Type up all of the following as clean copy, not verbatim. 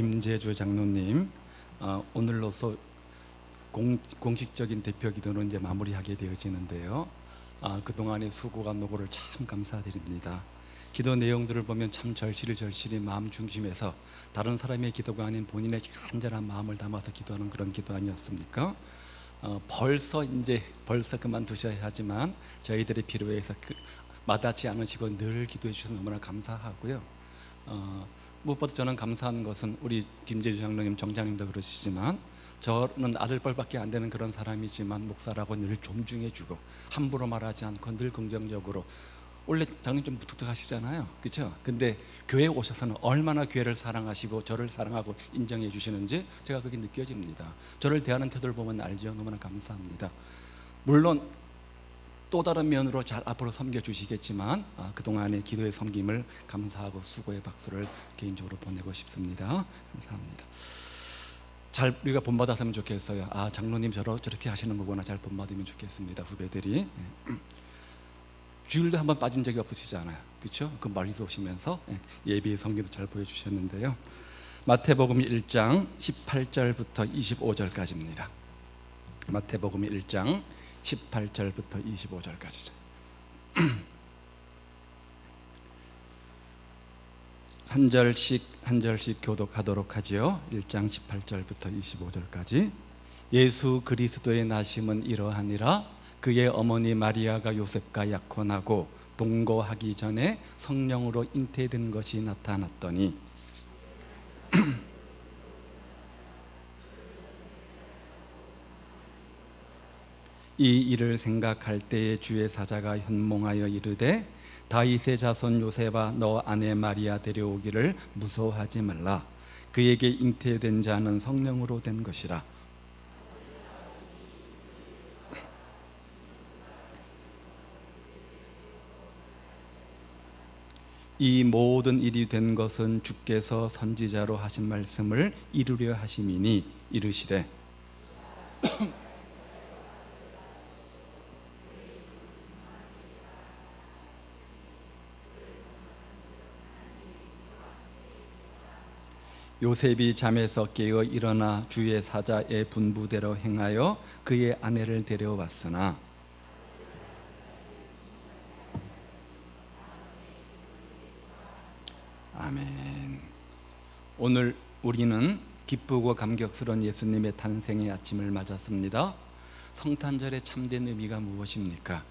김재주 장로님, 오늘로서 공식적인 대표 기도는 이제 마무리하게 되어지는데요. 그동안의 수고와 노고를 참 감사드립니다. 기도 내용들을 보면 참 절실히 마음 중심에서 다른 사람의 기도가 아닌 본인의 간절한 마음을 담아서 기도하는 그런 기도 아니었습니까? 벌써 그만두셔야 하지만 저희들의 필요에서 마다치 않으시고 늘 기도해 주셔서 너무나 감사하고요. 무엇보다 저는 감사한 것은 우리 김재주 장로님, 정장님도 그러시지만 저는 아들뻘밖에 안 되는 그런 사람이지만 목사라고 늘 존중해주고 함부로 말하지 않고 늘 긍정적으로, 원래 장로님 좀 무뚝뚝하시잖아요, 그렇죠? 근데 교회에 오셔서는 얼마나 교회를 사랑하시고 저를 사랑하고 인정해 주시는지 제가 그게 느껴집니다. 저를 대하는 태도를 보면 알죠. 너무나 감사합니다. 물론 또 다른 면으로 잘 앞으로 섬겨주시겠지만 그동안의 기도의 섬김을 감사하고 수고의 박수를 개인적으로 보내고 싶습니다. 감사합니다. 잘 우리가 본받았으면 좋겠어요. 장로님 저렇게 하시는 거구나, 잘 본받으면 좋겠습니다. 후배들이. 주일도 한번 빠진 적이 없으시잖아요, 그렇죠? 그 멀리서 오시면서 예비의 성기도 잘 보여주셨는데요. 마태복음 1장 18절부터 25절까지입니다. 마태복음 1장 18절부터 25절까지죠. 한 절씩 교독하도록 하지요. 1장 18절부터 25절까지. 예수 그리스도의 나심은 이러하니라. 그의 어머니 마리아가 요셉과 약혼하고 동거하기 전에 성령으로 잉태된 것이 나타났더니 이 일을 생각할 때에 주의 사자가 현몽하여 이르되 다윗의 자손 요셉아, 너 아내 마리아 데려오기를 무서워하지 말라. 그에게 잉태된 자는 성령으로 된 것이라. 이 모든 일이 된 것은 주께서 선지자로 하신 말씀을 이루려 하심이니 이르시되 요셉이 잠에서 깨어 일어나 주의 사자의 분부대로 행하여 그의 아내를 데려왔으나 아멘. 오늘 우리는 기쁘고 감격스러운 예수님의 탄생의 아침을 맞았습니다. 성탄절의 참된 의미가 무엇입니까?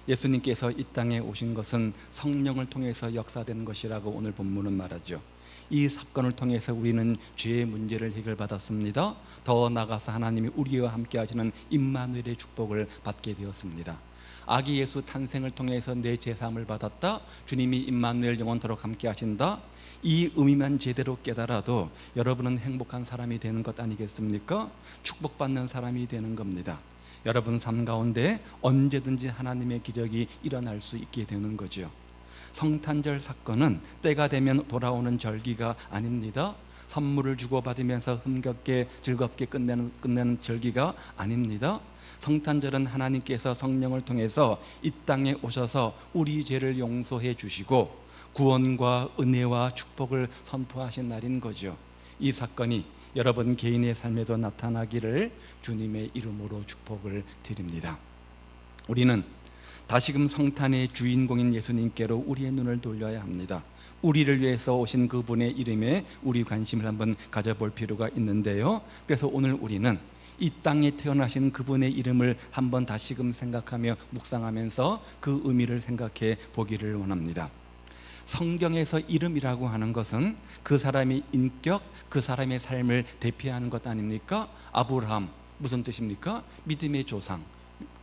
예수님께서 이 땅에 오신 것은 성령을 통해서 역사된 것이라고 오늘 본문은 말하죠. 이 사건을 통해서 우리는 죄의 문제를 해결받았습니다. 더 나아가서 하나님이 우리와 함께 하시는 임마누엘의 축복을 받게 되었습니다. 아기 예수 탄생을 통해서 내 제사함을 받았다. 주님이 임마누엘 영원토록 함께 하신다. 이 의미만 제대로 깨달아도 여러분은 행복한 사람이 되는 것 아니겠습니까? 축복받는 사람이 되는 겁니다. 여러분 삶 가운데 언제든지 하나님의 기적이 일어날 수 있게 되는 거죠. 성탄절 사건은 때가 되면 돌아오는 절기가 아닙니다. 선물을 주고받으면서 흥겹게 즐겁게 끝내는 절기가 아닙니다. 성탄절은 하나님께서 성령을 통해서 이 땅에 오셔서 우리 죄를 용서해 주시고 구원과 은혜와 축복을 선포하신 날인 거죠. 이 사건이 여러분 개인의 삶에도 나타나기를 주님의 이름으로 축복을 드립니다. 우리는 다시금 성탄의 주인공인 예수님께로 우리의 눈을 돌려야 합니다. 우리를 위해서 오신 그분의 이름에 우리 관심을 한번 가져볼 필요가 있는데요. 그래서 오늘 우리는 이 땅에 태어나신 그분의 이름을 한번 다시금 생각하며 묵상하면서 그 의미를 생각해 보기를 원합니다. 성경에서 이름이라고 하는 것은 그 사람의 인격, 그 사람의 삶을 대표하는 것 아닙니까? 아브라함 무슨 뜻입니까? 믿음의 조상,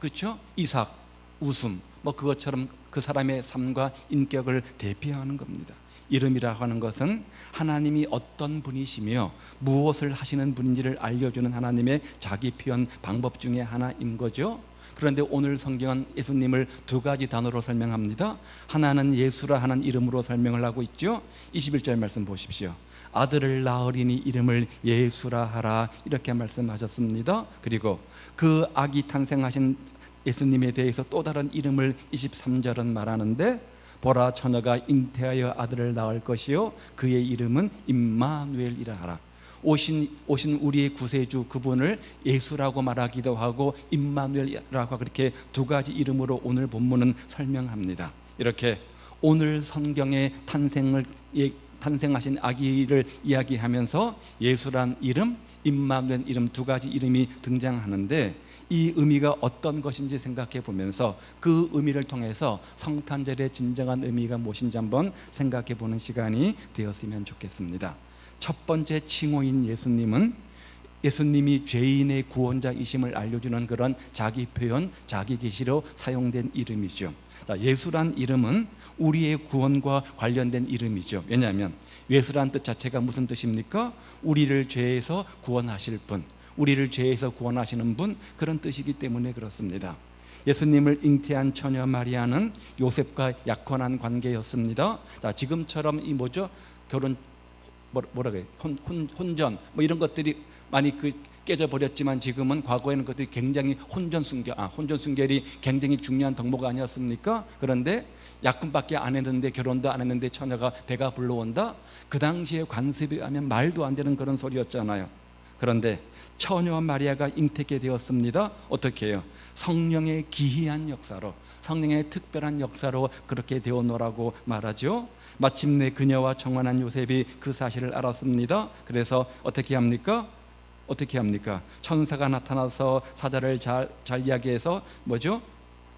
그렇죠? 이삭, 웃음, 그것처럼 그 사람의 삶과 인격을 대표하는 겁니다. 이름이라고 하는 것은 하나님이 어떤 분이시며 무엇을 하시는 분인지를 알려주는 하나님의 자기 표현 방법 중에 하나인 거죠. 그런데 오늘 성경은 예수님을 두 가지 단어로 설명합니다. 하나는 예수라 하는 이름으로 설명을 하고 있죠. 21절 말씀 보십시오. 아들을 낳으리니 이름을 예수라 하라, 이렇게 말씀하셨습니다. 그리고 그 아기 탄생하신 예수님에 대해서 또 다른 이름을 23절은 말하는데 보라, 처녀가 잉태하여 아들을 낳을 것이요 그의 이름은 임마누엘이라 하라. 오신 우리의 구세주 그분을 예수라고 말하기도 하고 임마누엘이라고 그렇게 두 가지 이름으로 오늘 본문은 설명합니다. 이렇게 오늘 성경의 탄생하신 아기를 이야기하면서 예수란 이름, 임마누엘 이름 두 가지 이름이 등장하는데 이 의미가 어떤 것인지 생각해 보면서 그 의미를 통해서 성탄절의 진정한 의미가 무엇인지 한번 생각해 보는 시간이 되었으면 좋겠습니다. 첫 번째 칭호인 예수님은 예수님이 죄인의 구원자이심을 알려주는 그런 자기 표현, 자기 계시로 사용된 이름이죠. 예수란 이름은 우리의 구원과 관련된 이름이죠. 왜냐하면 예수란 뜻 자체가 무슨 뜻입니까? 우리를 죄에서 구원하실 분, 우리를 죄에서 구원하시는 분, 그런 뜻이기 때문에 그렇습니다. 예수님을 잉태한 처녀 마리아는 요셉과 약혼한 관계였습니다. 지금처럼 이 뭐죠? 결혼 뭐라고 해요? 혼전 뭐 이런 것들이 많이 깨져 버렸지만 지금은 과거에는 그것들이 굉장히 혼전 순결이 굉장히 중요한 덕목 아니었습니까? 그런데 약혼밖에 안 했는데 결혼도 안 했는데 처녀가 배가 불러온다? 그 당시에 관습이 하면 말도 안 되는 그런 소리였잖아요. 그런데 처녀 마리아가 잉태게 되었습니다. 어떻게 해요? 성령의 기이한 역사로, 성령의 특별한 역사로 그렇게 되었노라고 말하죠. 마침내 그녀와 청혼한 요셉이 그 사실을 알았습니다. 그래서 어떻게 합니까? 천사가 나타나서 사자를 잘 이야기해서 뭐죠?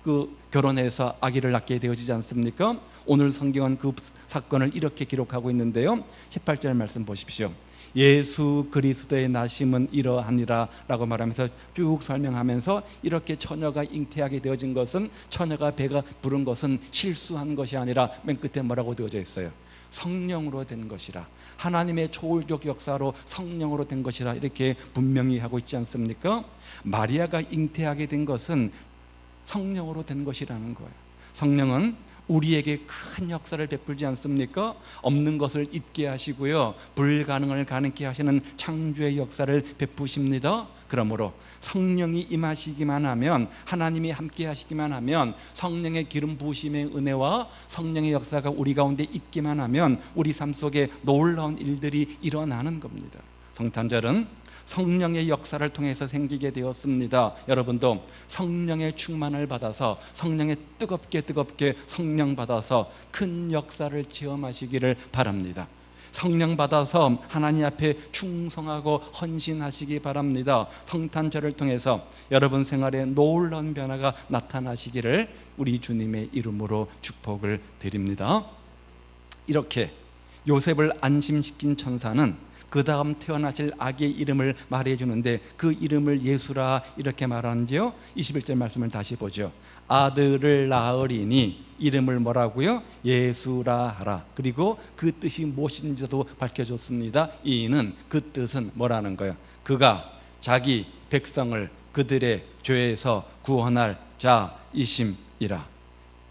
그 결혼해서 아기를 낳게 되어지지 않습니까? 오늘 성경은 그 사건을 이렇게 기록하고 있는데요. 18절 말씀 보십시오. 예수 그리스도의 나심은 이러하니라 라고 말하면서 쭉 설명하면서 이렇게 처녀가 잉태하게 되어진 것은, 처녀가 배가 부른 것은 실수한 것이 아니라 맨 끝에 뭐라고 되어져 있어요? 성령으로 된 것이라, 하나님의 초월적 역사로 성령으로 된 것이라 이렇게 분명히 하고 있지 않습니까? 마리아가 잉태하게 된 것은 성령으로 된 것이라는 거예요. 성령은 우리에게 큰 역사를 베풀지 않습니까? 없는 것을 있게 하시고요, 불가능을 가능케 하시는 창조의 역사를 베푸십니다. 그러므로 성령이 임하시기만 하면, 하나님이 함께 하시기만 하면, 성령의 기름 부으심의 은혜와 성령의 역사가 우리 가운데 있기만 하면 우리 삶 속에 놀라운 일들이 일어나는 겁니다. 성탄절은 성령의 역사를 통해서 생기게 되었습니다. 여러분도 성령의 충만을 받아서, 성령의 뜨겁게 성령 받아서 큰 역사를 체험하시기를 바랍니다. 성령 받아서 하나님 앞에 충성하고 헌신하시기 바랍니다. 성탄절을 통해서 여러분 생활에 놀라운 변화가 나타나시기를 우리 주님의 이름으로 축복을 드립니다. 이렇게 요셉을 안심시킨 천사는 그 다음 태어나실 아기의 이름을 말해주는데 그 이름을 예수라 이렇게 말하는지요. 21절 말씀을 다시 보죠. 아들을 낳으리니 이름을 뭐라고요? 예수라 하라. 그리고 그 뜻이 무엇인지도 밝혀줬습니다. 이는, 그 뜻은 뭐라는 거예요? 그가 자기 백성을 그들의 죄에서 구원할 자이심이라.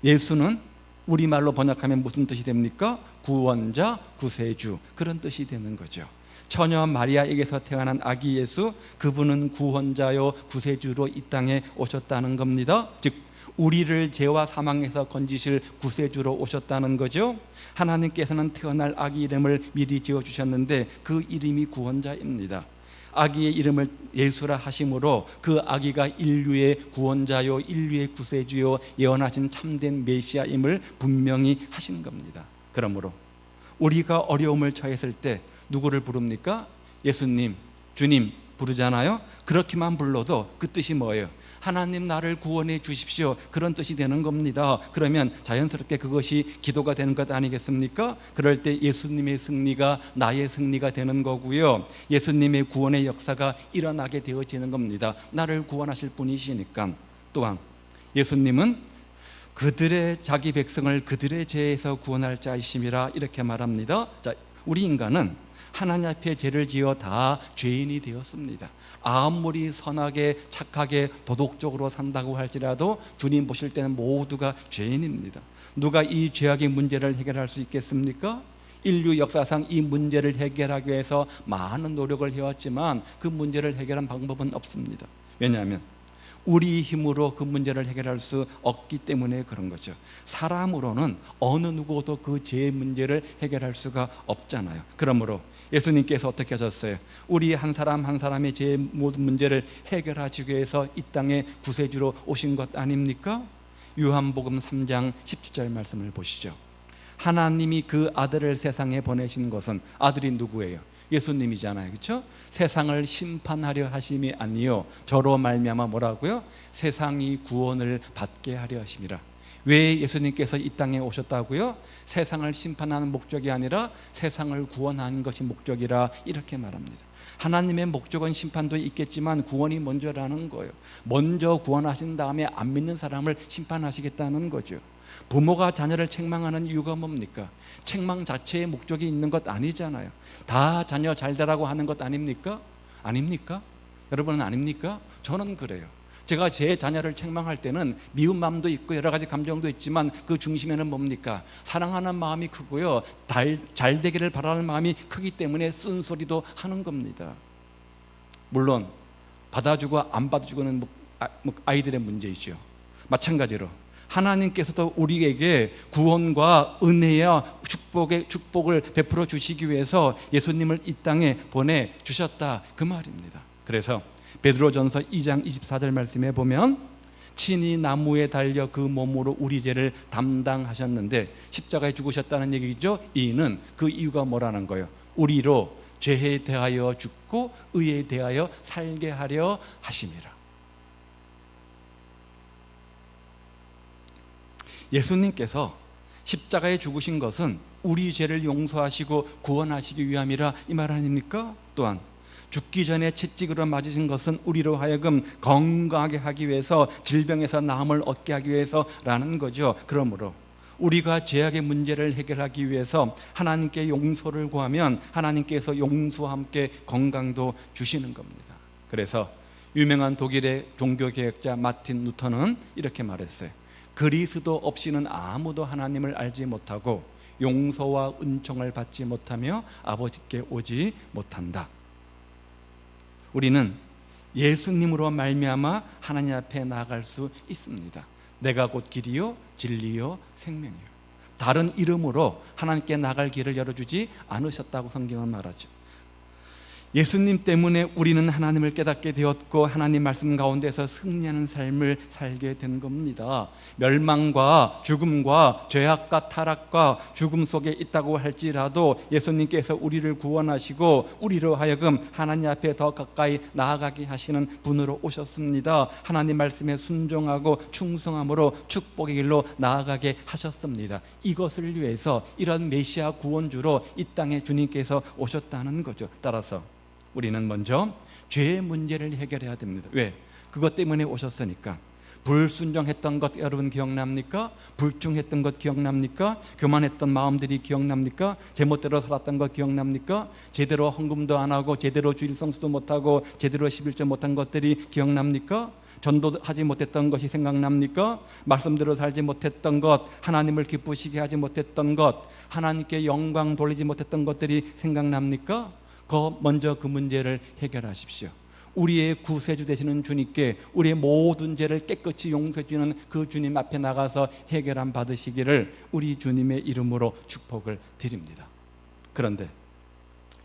예수는 우리말로 번역하면 무슨 뜻이 됩니까? 구원자, 구세주, 그런 뜻이 되는 거죠. 처녀 마리아에게서 태어난 아기 예수, 그분은 구원자요 구세주로 이 땅에 오셨다는 겁니다. 즉 우리를 죄와 사망에서 건지실 구세주로 오셨다는 거죠. 하나님께서는 태어날 아기 이름을 미리 지어주셨는데 그 이름이 구원자입니다. 아기의 이름을 예수라 하심으로 그 아기가 인류의 구원자요 인류의 구세주요 예언하신 참된 메시아임을 분명히 하신 겁니다. 그러므로 우리가 어려움을 처했을 때 누구를 부릅니까? 예수님, 주님 부르잖아요. 그렇게만 불러도 그 뜻이 뭐예요? 하나님 나를 구원해 주십시오, 그런 뜻이 되는 겁니다. 그러면 자연스럽게 그것이 기도가 되는 것 아니겠습니까? 그럴 때 예수님의 승리가 나의 승리가 되는 거고요, 예수님의 구원의 역사가 일어나게 되어지는 겁니다. 나를 구원하실 분이시니까. 또한 예수님은 그들의 자기 백성을 그들의 죄에서 구원할 자이심이라 이렇게 말합니다. 자, 우리 인간은 하나님 앞에 죄를 지어 다 죄인이 되었습니다. 아무리 선하게 착하게 도덕적으로 산다고 할지라도 주님 보실 때는 모두가 죄인입니다. 누가 이 죄악의 문제를 해결할 수 있겠습니까? 인류 역사상 이 문제를 해결하기 위해서 많은 노력을 해왔지만 그 문제를 해결한 방법은 없습니다. 왜냐하면 우리 힘으로 그 문제를 해결할 수 없기 때문에 그런 거죠. 사람으로는 어느 누구도 그 죄의 문제를 해결할 수가 없잖아요. 그러므로 예수님께서 어떻게 하셨어요? 우리 한 사람 한 사람의 제 모든 문제를 해결하시기 위해서 이 땅에 구세주로 오신 것 아닙니까? 요한복음 3장 17절 말씀을 보시죠. 하나님이 그 아들을 세상에 보내신 것은, 아들이 누구예요? 예수님이잖아요, 그렇죠? 세상을 심판하려 하심이 아니요 저로 말미암아 뭐라고요? 세상이 구원을 받게 하려 하심이라. 왜 예수님께서 이 땅에 오셨다고요? 세상을 심판하는 목적이 아니라 세상을 구원하는 것이 목적이라 이렇게 말합니다. 하나님의 목적은 심판도 있겠지만 구원이 먼저라는 거예요. 먼저 구원하신 다음에 안 믿는 사람을 심판하시겠다는 거죠. 부모가 자녀를 책망하는 이유가 뭡니까? 책망 자체에 목적이 있는 것 아니잖아요. 다 자녀 잘 되라고 하는 것 아닙니까? 아닙니까? 여러분은 아닙니까? 저는 그래요. 제가 제 자녀를 책망할 때는 미운 마음도 있고 여러 가지 감정도 있지만 그 중심에는 뭡니까? 사랑하는 마음이 크고요, 잘 되기를 바라는 마음이 크기 때문에 쓴소리도 하는 겁니다. 물론 받아주고 안 받아주고는 아이들의 문제이죠. 마찬가지로 하나님께서도 우리에게 구원과 은혜와 축복을 베풀어 주시기 위해서 예수님을 이 땅에 보내주셨다, 그 말입니다. 그래서 베드로전서 2장 24절 말씀에 보면 친히 나무에 달려 그 몸으로 우리 죄를 담당하셨는데, 십자가에 죽으셨다는 얘기죠. 이는 그 이유가 뭐라는 거예요? 우리로 죄에 대하여 죽고 의에 대하여 살게 하려 하심이라. 예수님께서 십자가에 죽으신 것은 우리 죄를 용서하시고 구원하시기 위함이라, 이 말 아닙니까? 또한 죽기 전에 채찍으로 맞으신 것은 우리로 하여금 건강하게 하기 위해서, 질병에서 나음을 얻게 하기 위해서라는 거죠. 그러므로 우리가 죄악의 문제를 해결하기 위해서 하나님께 용서를 구하면 하나님께서 용서와 함께 건강도 주시는 겁니다. 그래서 유명한 독일의 종교개혁자 마틴 루터는 이렇게 말했어요. 그리스도 없이는 아무도 하나님을 알지 못하고 용서와 은총을 받지 못하며 아버지께 오지 못한다. 우리는 예수님으로 말미암아 하나님 앞에 나아갈 수 있습니다. 내가 곧 길이요 진리요 생명이요. 다른 이름으로 하나님께 나갈 길을 열어주지 않으셨다고 성경은 말하죠. 예수님 때문에 우리는 하나님을 깨닫게 되었고 하나님 말씀 가운데서 승리하는 삶을 살게 된 겁니다. 멸망과 죽음과 죄악과 타락과 죽음 속에 있다고 할지라도 예수님께서 우리를 구원하시고 우리로 하여금 하나님 앞에 더 가까이 나아가게 하시는 분으로 오셨습니다. 하나님 말씀에 순종하고 충성함으로 축복의 길로 나아가게 하셨습니다. 이것을 위해서 이런 메시아 구원주로 이 땅에 주님께서 오셨다는 거죠. 따라서 우리는 먼저 죄의 문제를 해결해야 됩니다. 왜? 그것 때문에 오셨으니까. 불순종했던 것 여러분 기억납니까? 불충했던 것 기억납니까? 교만했던 마음들이 기억납니까? 제멋대로 살았던 것 기억납니까? 제대로 헌금도 안 하고 제대로 주일 성수도 못하고 제대로 11조 못한 것들이 기억납니까? 전도하지 못했던 것이 생각납니까? 말씀대로 살지 못했던 것, 하나님을 기쁘시게 하지 못했던 것, 하나님께 영광 돌리지 못했던 것들이 생각납니까? 먼저 그 문제를 해결하십시오. 우리의 구세주 되시는 주님께 우리의 모든 죄를 깨끗이 용서해 주는 그 주님 앞에 나가서 해결함 받으시기를 우리 주님의 이름으로 축복을 드립니다. 그런데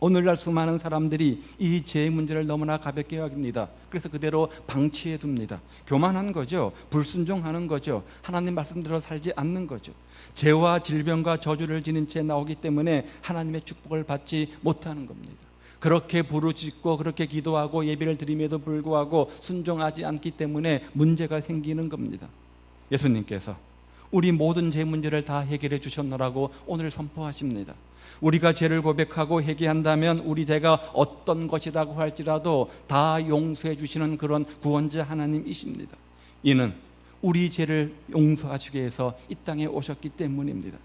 오늘날 수많은 사람들이 이 죄의 문제를 너무나 가볍게 여깁니다. 그래서 그대로 방치해 둡니다. 교만한 거죠. 불순종하는 거죠. 하나님 말씀대로 살지 않는 거죠. 죄와 질병과 저주를 지닌 채 나오기 때문에 하나님의 축복을 받지 못하는 겁니다. 그렇게 부르짖고 그렇게 기도하고 예배를 드림에도 불구하고 순종하지 않기 때문에 문제가 생기는 겁니다. 예수님께서 우리 모든 죄 문제를 다 해결해 주셨노라고 오늘 선포하십니다. 우리가 죄를 고백하고 회개한다면 우리 죄가 어떤 것이라고 할지라도 다 용서해 주시는 그런 구원자 하나님이십니다. 이는 우리 죄를 용서하시기 위해서 이 땅에 오셨기 때문입니다.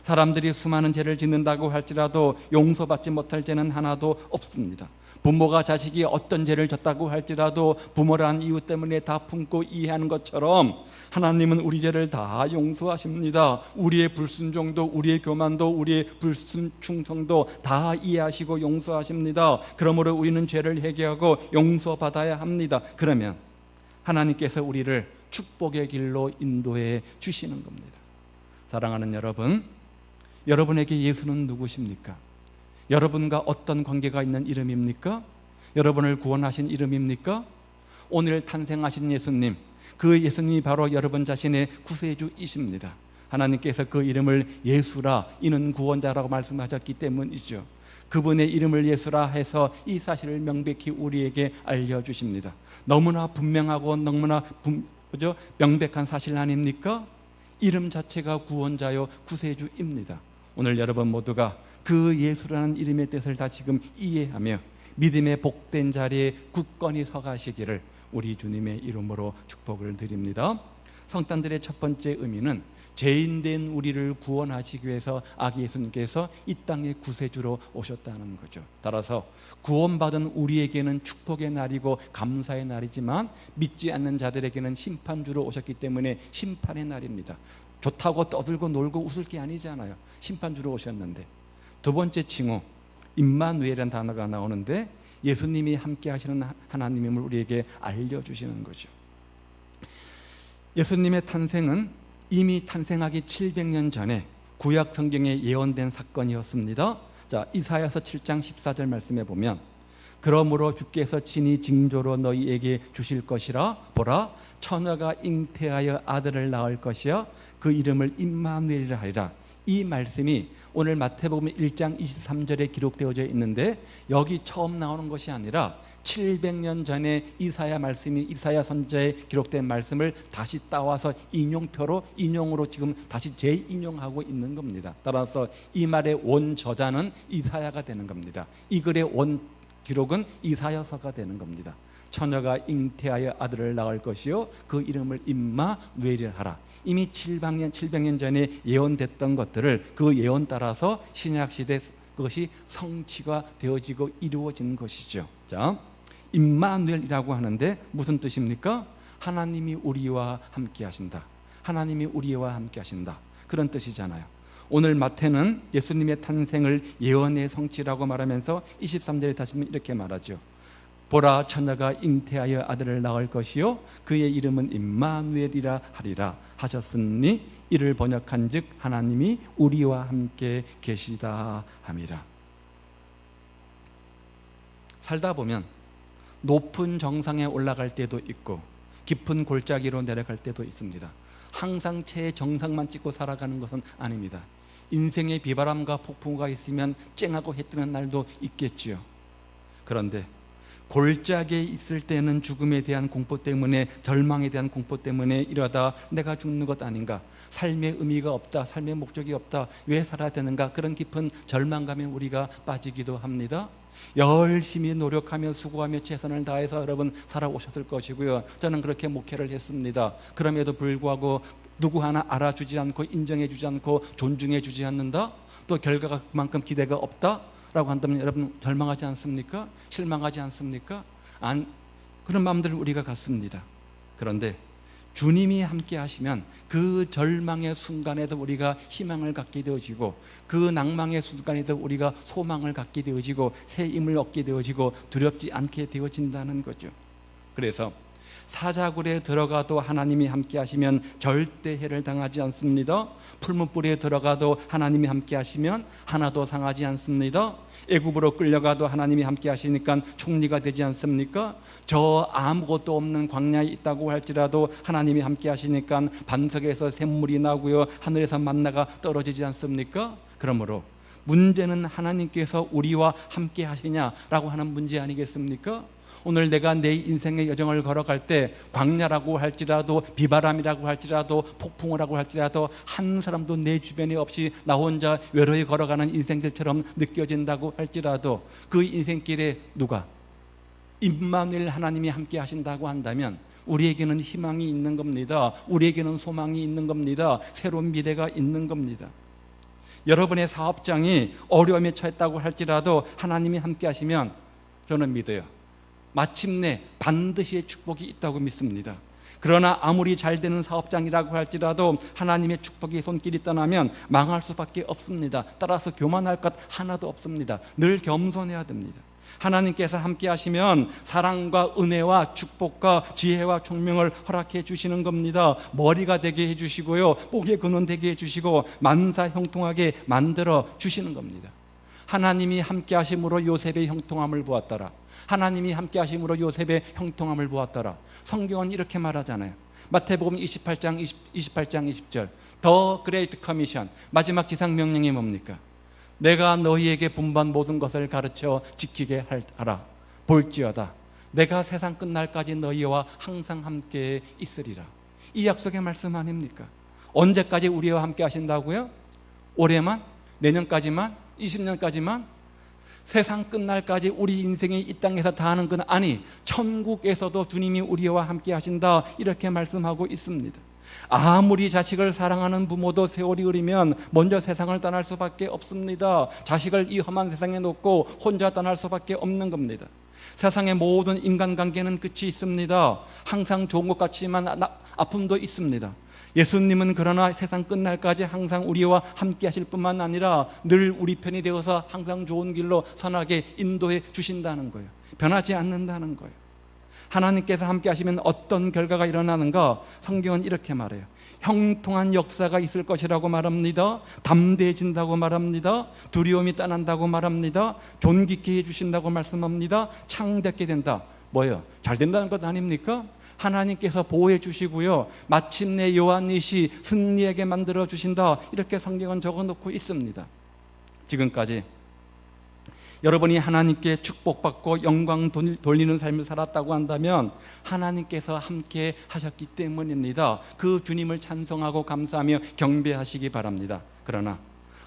사람들이 수많은 죄를 짓는다고 할지라도 용서받지 못할 죄는 하나도 없습니다. 부모가 자식이 어떤 죄를 졌다고 할지라도 부모란 이유 때문에 다 품고 이해하는 것처럼 하나님은 우리 죄를 다 용서하십니다. 우리의 불순종도 우리의 교만도 우리의 불순충성도 다 이해하시고 용서하십니다. 그러므로 우리는 죄를 회개하고 용서받아야 합니다. 그러면 하나님께서 우리를 축복의 길로 인도해 주시는 겁니다. 사랑하는 여러분, 여러분에게 예수는 누구십니까? 여러분과 어떤 관계가 있는 이름입니까? 여러분을 구원하신 이름입니까? 오늘 탄생하신 예수님, 그 예수님이 바로 여러분 자신의 구세주이십니다. 하나님께서 그 이름을 예수라, 이는 구원자라고 말씀하셨기 때문이죠. 그분의 이름을 예수라 해서 이 사실을 명백히 우리에게 알려주십니다. 너무나 분명하고 너무나 명백한 사실 아닙니까? 이름 자체가 구원자요 구세주입니다. 오늘 여러분 모두가 그 예수라는 이름의 뜻을 다시금 이해하며 믿음의 복된 자리에 굳건히 서가시기를 우리 주님의 이름으로 축복을 드립니다. 성탄절의 첫 번째 의미는 죄인된 우리를 구원하시기 위해서 아기 예수님께서 이 땅의 구세주로 오셨다는 거죠. 따라서 구원받은 우리에게는 축복의 날이고 감사의 날이지만 믿지 않는 자들에게는 심판주로 오셨기 때문에 심판의 날입니다. 좋다고 떠들고 놀고 웃을 게 아니잖아요. 심판주로 오셨는데. 두 번째 칭호 임마누엘이라는 단어가 나오는데 예수님이 함께 하시는 하나님임을 우리에게 알려주시는 거죠. 예수님의 탄생은 이미 탄생하기 700년 전에 구약 성경에 예언된 사건이었습니다. 자, 이사야서 7장 14절 말씀에 보면 그러므로 주께서 친히 징조로 너희에게 주실 것이라 보라 처녀가 잉태하여 아들을 낳을 것이여 그 이름을 임마누엘이라 하리라. 이 말씀이 오늘 마태복음 1장 23절에 기록되어져 있는데 여기 처음 나오는 것이 아니라 700년 전에 이사야 말씀이 이사야 선지자에 기록된 말씀을 다시 따와서 인용으로 지금 다시 재인용하고 있는 겁니다. 따라서 이 말의 원 저자는 이사야가 되는 겁니다. 이 글의 원 기록은 이사야서가 되는 겁니다. 처녀가 잉태하여 아들을 낳을 것이요 그 이름을 임마누엘이라 하라. 이미 700년 전에 예언됐던 것들을 그 예언 따라서 신약시대 그것이 성취가 되어지고 이루어진 것이죠. 자, 임마누엘이라고 하는데 무슨 뜻입니까? 하나님이 우리와 함께 하신다. 하나님이 우리와 함께 하신다. 그런 뜻이잖아요. 오늘 마태는 예수님의 탄생을 예언의 성취라고 말하면서 23절에 다시 이렇게 말하죠. 보라 처녀가 잉태하여 아들을 낳을 것이요 그의 이름은 임마누엘이라 하리라 하셨으니 이를 번역한즉 하나님이 우리와 함께 계시다 함이라. 살다 보면 높은 정상에 올라갈 때도 있고 깊은 골짜기로 내려갈 때도 있습니다. 항상 최정상만 찍고 살아가는 것은 아닙니다. 인생의 비바람과 폭풍우가 있으면 쨍하고 해 뜨는 날도 있겠지요. 그런데 골짜기에 있을 때는 죽음에 대한 공포 때문에 절망에 대한 공포 때문에 이러다 내가 죽는 것 아닌가, 삶의 의미가 없다, 삶의 목적이 없다, 왜 살아야 되는가, 그런 깊은 절망감에 우리가 빠지기도 합니다. 열심히 노력하며 수고하며 최선을 다해서 여러분 살아오셨을 것이고요. 저는 그렇게 목회를 했습니다. 그럼에도 불구하고 누구 하나 알아주지 않고 인정해주지 않고 존중해주지 않는다, 또 결과가 그만큼 기대가 없다 라고 한다면 여러분 절망하지 않습니까? 실망하지 않습니까? 그런 마음들을 우리가 갖습니다. 그런데 주님이 함께 하시면 그 절망의 순간에도 우리가 희망을 갖게 되어지고 그 낭망의 순간에도 우리가 소망을 갖게 되어지고 새 힘을 얻게 되어지고 두렵지 않게 되어진다는 거죠. 그래서 사자굴에 들어가도 하나님이 함께 하시면 절대 해를 당하지 않습니다. 풀무불에 들어가도 하나님이 함께 하시면 하나도 상하지 않습니다. 애굽으로 끌려가도 하나님이 함께 하시니까 총리가 되지 않습니까? 저 아무것도 없는 광야에 있다고 할지라도 하나님이 함께 하시니까 반석에서 샘물이 나고요, 하늘에서 만나가 떨어지지 않습니까? 그러므로 문제는 하나님께서 우리와 함께 하시냐라고 하는 문제 아니겠습니까? 오늘 내가 내 인생의 여정을 걸어갈 때 광야라고 할지라도 비바람이라고 할지라도 폭풍우라고 할지라도 한 사람도 내 주변에 없이 나 혼자 외로이 걸어가는 인생들처럼 느껴진다고 할지라도 그 인생길에 누가 임마누엘 하나님이 함께 하신다고 한다면 우리에게는 희망이 있는 겁니다. 우리에게는 소망이 있는 겁니다. 새로운 미래가 있는 겁니다. 여러분의 사업장이 어려움에 처했다고 할지라도 하나님이 함께 하시면 저는 믿어요. 마침내 반드시 축복이 있다고 믿습니다. 그러나 아무리 잘 되는 사업장이라고 할지라도 하나님의 축복이 손길이 떠나면 망할 수밖에 없습니다. 따라서 교만할 것 하나도 없습니다. 늘 겸손해야 됩니다. 하나님께서 함께 하시면 사랑과 은혜와 축복과 지혜와 총명을 허락해 주시는 겁니다. 머리가 되게 해주시고요, 목의 근원 되게 해주시고 만사 형통하게 만들어 주시는 겁니다. 하나님이 함께 하심으로 요셉의 형통함을 보았더라. 하나님이 함께 하심으로 요셉의 형통함을 보았더라. 성경은 이렇게 말하잖아요. 마태복음 28장 20절. 더 그레이트 커미션, 마지막 지상명령이 뭡니까? 내가 너희에게 분부한 모든 것을 가르쳐 지키게 하라. 볼지어다 내가 세상 끝날까지 너희와 항상 함께 있으리라. 이 약속의 말씀 아닙니까? 언제까지 우리와 함께 하신다고요? 올해만? 내년까지만? 20년까지만? 세상 끝날까지 우리 인생이 이 땅에서 다하는 건 아니, 천국에서도 주님이 우리와 함께 하신다, 이렇게 말씀하고 있습니다. 아무리 자식을 사랑하는 부모도 세월이 흐르면 먼저 세상을 떠날 수밖에 없습니다. 자식을 이 험한 세상에 놓고 혼자 떠날 수밖에 없는 겁니다. 세상의 모든 인간관계는 끝이 있습니다. 항상 좋은 것 같지만 아픔도 있습니다. 예수님은 그러나 세상 끝날까지 항상 우리와 함께 하실 뿐만 아니라 늘 우리 편이 되어서 항상 좋은 길로 선하게 인도해 주신다는 거예요. 변하지 않는다는 거예요. 하나님께서 함께 하시면 어떤 결과가 일어나는가? 성경은 이렇게 말해요. 형통한 역사가 있을 것이라고 말합니다. 담대해진다고 말합니다. 두려움이 떠난다고 말합니다. 존귀케 해주신다고 말씀합니다. 창대하게 된다. 뭐예요? 잘 된다는 것 아닙니까? 하나님께서 보호해 주시고요, 마침내 요한이시 승리하게 만들어 주신다, 이렇게 성경은 적어놓고 있습니다. 지금까지 여러분이 하나님께 축복받고 영광 돌리는 삶을 살았다고 한다면 하나님께서 함께 하셨기 때문입니다. 그 주님을 찬송하고 감사하며 경배하시기 바랍니다. 그러나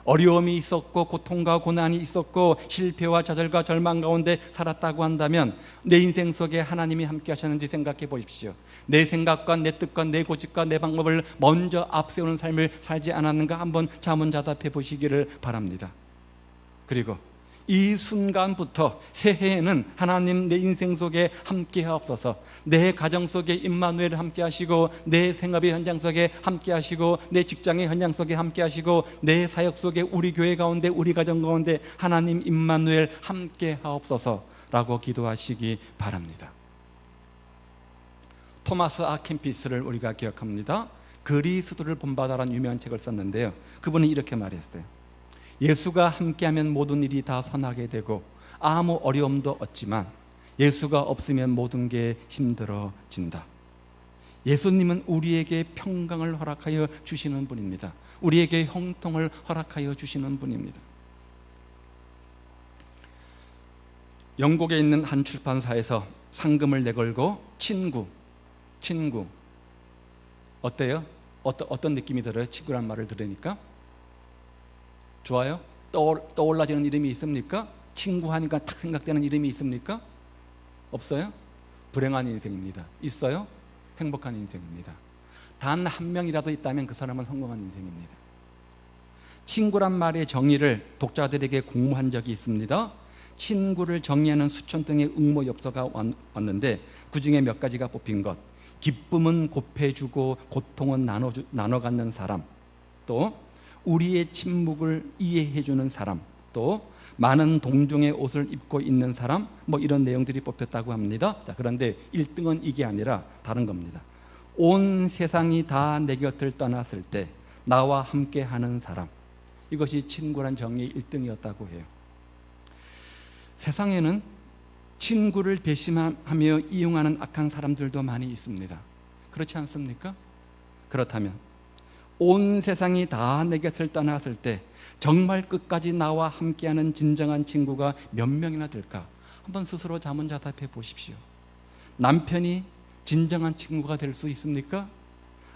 어려움이 있었고 고통과 고난이 있었고 실패와 좌절과 절망 가운데 살았다고 한다면 내 인생 속에 하나님이 함께 하셨는지 생각해 보십시오. 내 생각과 내 뜻과 내 고집과 내 방법을 먼저 앞세우는 삶을 살지 않았는가 한번 자문자답해 보시기를 바랍니다. 그리고 이 순간부터 새해에는 하나님 내 인생 속에 함께 하옵소서. 내 가정 속에 임마누엘 함께 하시고, 내 생업의 현장 속에 함께 하시고, 내 직장의 현장 속에 함께 하시고, 내 사역 속에 우리 교회 가운데 우리 가정 가운데 하나님 임마누엘 함께 하옵소서라고 기도하시기 바랍니다. 토마스 아 캠피스를 우리가 기억합니다. 그리스도를 본받아라는 유명한 책을 썼는데요, 그분은 이렇게 말했어요. 예수가 함께하면 모든 일이 다 선하게 되고 아무 어려움도 없지만 예수가 없으면 모든 게 힘들어진다. 예수님은 우리에게 평강을 허락하여 주시는 분입니다. 우리에게 형통을 허락하여 주시는 분입니다. 영국에 있는 한 출판사에서 상금을 내걸고 친구 어때요? 어떤 느낌이 들어요? 친구란 말을 들으니까 좋아요? 떠올라지는 이름이 있습니까? 친구 하니까 탁 생각되는 이름이 있습니까? 없어요? 불행한 인생입니다. 있어요? 행복한 인생입니다. 단 한 명이라도 있다면 그 사람은 성공한 인생입니다. 친구란 말의 정의를 독자들에게 공모한 적이 있습니다. 친구를 정의하는 수천 통의 응모 엽서가 왔는데 그 중에 몇 가지가 뽑힌 것: 기쁨은 곱해주고 고통은 나눠 갖는 사람, 또 우리의 침묵을 이해해주는 사람, 또 많은 동종의 옷을 입고 있는 사람, 뭐 이런 내용들이 뽑혔다고 합니다. 자, 그런데 1등은 이게 아니라 다른 겁니다. 온 세상이 다 내 곁을 떠났을 때 나와 함께하는 사람, 이것이 친구란 정의의 1등이었다고 해요. 세상에는 친구를 배신하며 이용하는 악한 사람들도 많이 있습니다. 그렇지 않습니까? 그렇다면 온 세상이 다 내 곁을 떠났을 때 정말 끝까지 나와 함께하는 진정한 친구가 몇 명이나 될까? 한번 스스로 자문자답해 보십시오. 남편이 진정한 친구가 될 수 있습니까?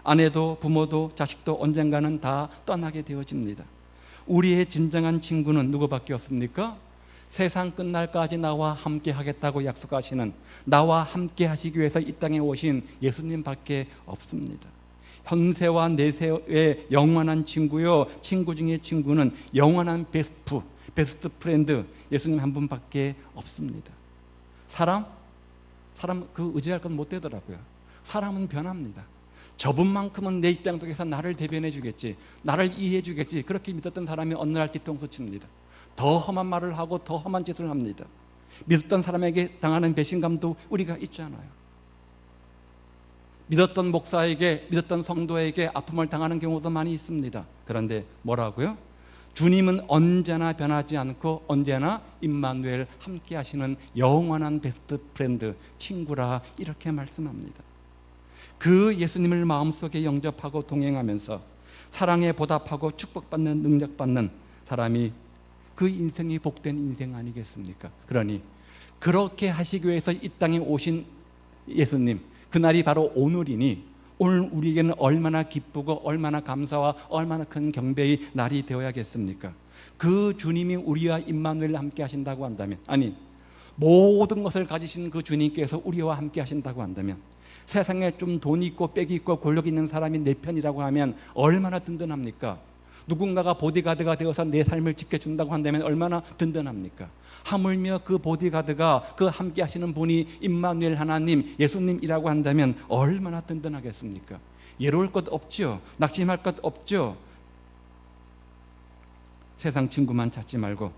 아내도 부모도 자식도 언젠가는 다 떠나게 되어집니다. 우리의 진정한 친구는 누구밖에 없습니까? 세상 끝날까지 나와 함께 하겠다고 약속하시는, 나와 함께 하시기 위해서 이 땅에 오신 예수님밖에 없습니다. 현세와 내세의 영원한 친구요, 친구 중에 친구는 영원한 베스트 프렌드, 예수님 한 분밖에 없습니다. 사람 그 의지할 건 못 되더라고요. 사람은 변합니다. 저분만큼은 내 입장 속에서 나를 대변해 주겠지, 나를 이해해 주겠지, 그렇게 믿었던 사람이 어느 날 뒤통수 칩니다. 더 험한 말을 하고 더 험한 짓을 합니다. 믿었던 사람에게 당하는 배신감도 우리가 있잖아요. 믿었던 목사에게, 믿었던 성도에게 아픔을 당하는 경우도 많이 있습니다. 그런데 뭐라고요? 주님은 언제나 변하지 않고 언제나 임마누엘 함께 하시는 영원한 베스트 프렌드, 친구라 이렇게 말씀합니다. 그 예수님을 마음속에 영접하고 동행하면서 사랑에 보답하고 축복받는 능력받는 사람이 그 인생이 복된 인생 아니겠습니까? 그러니 그렇게 하시기 위해서 이 땅에 오신 예수님, 그날이 바로 오늘이니 오늘 우리에게는 얼마나 기쁘고 얼마나 감사와 얼마나 큰 경배의 날이 되어야겠습니까? 그 주님이 우리와 임마누엘 함께 하신다고 한다면, 아니 모든 것을 가지신 그 주님께서 우리와 함께 하신다고 한다면, 세상에 좀 돈 있고 빽이 있고 권력 있는 사람이 내 편이라고 하면 얼마나 든든합니까? 누군가가 보디가드가 되어서 내 삶을 지켜준다고 한다면 얼마나 든든합니까? 하물며 그 보디가드가 그 함께 하시는 분이 임마누엘 하나님, 예수님이라고 한다면 얼마나 든든하겠습니까? 외로울 것 없죠. 낙심할 것 없죠. 세상 친구만 찾지 말고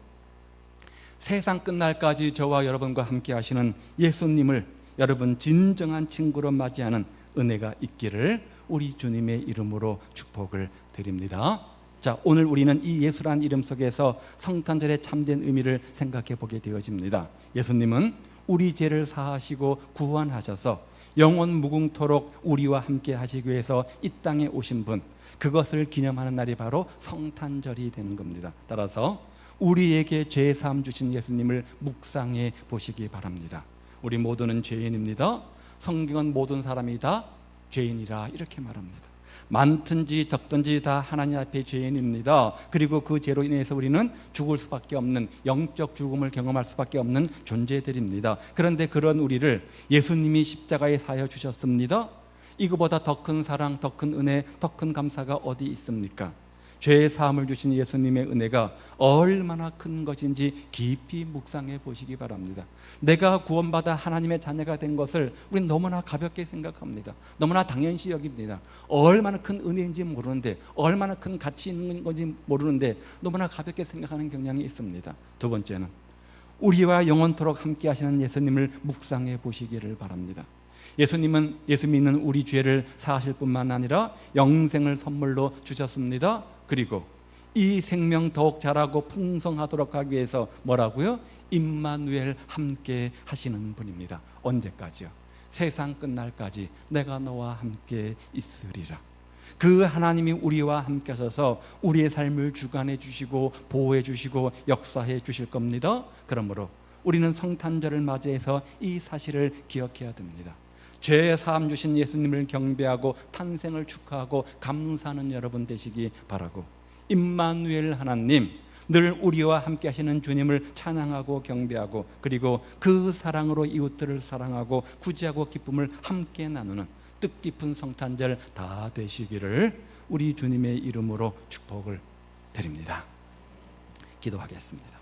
세상 끝날까지 저와 여러분과 함께 하시는 예수님을 여러분 진정한 친구로 맞이하는 은혜가 있기를 우리 주님의 이름으로 축복을 드립니다. 자, 오늘 우리는 이 예수라는 이름 속에서 성탄절의 참된 의미를 생각해 보게 되어집니다. 예수님은 우리 죄를 사하시고 구원하셔서 영원 무궁토록 우리와 함께 하시기 위해서 이 땅에 오신 분, 그것을 기념하는 날이 바로 성탄절이 되는 겁니다. 따라서 우리에게 죄 사함 주신 예수님을 묵상해 보시기 바랍니다. 우리 모두는 죄인입니다. 성경은 모든 사람이 다 죄인이라 이렇게 말합니다. 많든지 적든지 다 하나님 앞에 죄인입니다. 그리고 그 죄로 인해서 우리는 죽을 수밖에 없는, 영적 죽음을 경험할 수밖에 없는 존재들입니다. 그런데 그런 우리를 예수님이 십자가에 사여 주셨습니다. 이거보다 더 큰 사랑, 더 큰 은혜, 더 큰 감사가 어디 있습니까? 죄의 사함을 주신 예수님의 은혜가 얼마나 큰 것인지 깊이 묵상해 보시기 바랍니다. 내가 구원받아 하나님의 자녀가 된 것을 우리는 너무나 가볍게 생각합니다. 너무나 당연시 여깁니다. 얼마나 큰 은혜인지 모르는데, 얼마나 큰 가치 있는 건지 모르는데 너무나 가볍게 생각하는 경향이 있습니다. 두 번째는 우리와 영원토록 함께 하시는 예수님을 묵상해 보시기를 바랍니다. 예수님은 예수 믿는 우리 죄를 사하실 뿐만 아니라 영생을 선물로 주셨습니다. 그리고 이 생명 더욱 자라고 풍성하도록 하기 위해서 뭐라고요? 임마누엘 함께 하시는 분입니다. 언제까지요? 세상 끝날까지 내가 너와 함께 있으리라. 그 하나님이 우리와 함께 하셔서 우리의 삶을 주관해 주시고 보호해 주시고 역사해 주실 겁니다. 그러므로 우리는 성탄절을 맞이해서 이 사실을 기억해야 됩니다. 죄 사함 주신 예수님을 경배하고 탄생을 축하하고 감사하는 여러분 되시기 바라고, 임마누엘 하나님, 늘 우리와 함께 하시는 주님을 찬양하고 경배하고, 그리고 그 사랑으로 이웃들을 사랑하고 구제하고 기쁨을 함께 나누는 뜻깊은 성탄절 다 되시기를 우리 주님의 이름으로 축복을 드립니다. 기도하겠습니다.